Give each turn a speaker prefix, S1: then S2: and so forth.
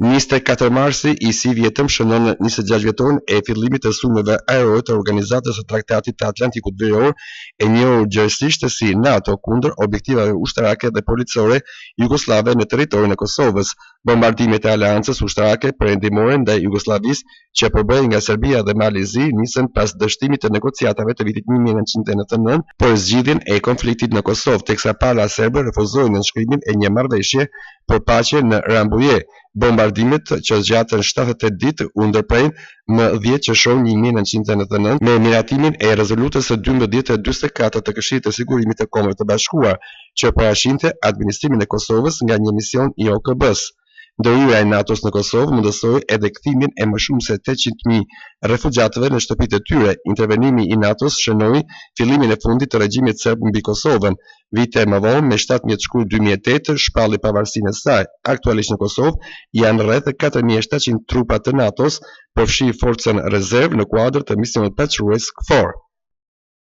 S1: 24 marsi i si vjetëm shënon 26 vjetorin e fillimit të sulmeve ajrore të Organizatës së Traktatit të Atlantikut Verior, e njohur gjërësisht si NATO, kundër objektivave ushtarake dhe policore jugoslave në territorin e Kosovës. Bombardimet e aleancës ushtarake perëndimore ndaj Jugosllavisë që përbëhej nga Serbia dhe Malizi nisën pas dështimit të negociatave të vitit 1999 për zgjidhjen e konfliktit në Kosovë, teksa pala serbe refuzoi nënshkrimin e një marrëveshje për paqe në Rambuje. Bombardimet që zgjatën 78 ditë u ndërprerën më 10 qershor 1999 me miratimin e rezolutës së 1244 të Këshillit të Sigurimit të Kombeve të Bashkuar, që parashinte administrimin e Kosovës nga një mision i OKB-s. Ndërhyrja e NATO-s në Kosovë mundësoi edhe kthimin e më shumë se 800.000 refugjatëve në shtëpitë e tyre. Intervenimi i NATO-s shënoi fillimin e fundit të regjimit serb mbi Kosovën. Vite më vonë, me 17 shkurt 2008, shpalli pavarësinë e saj. Aktualisht në Kosovë janë rreth 4700 trupa të NATO-s, përfshi forcën rezervë në kuadër të misionit paçrues KFOR.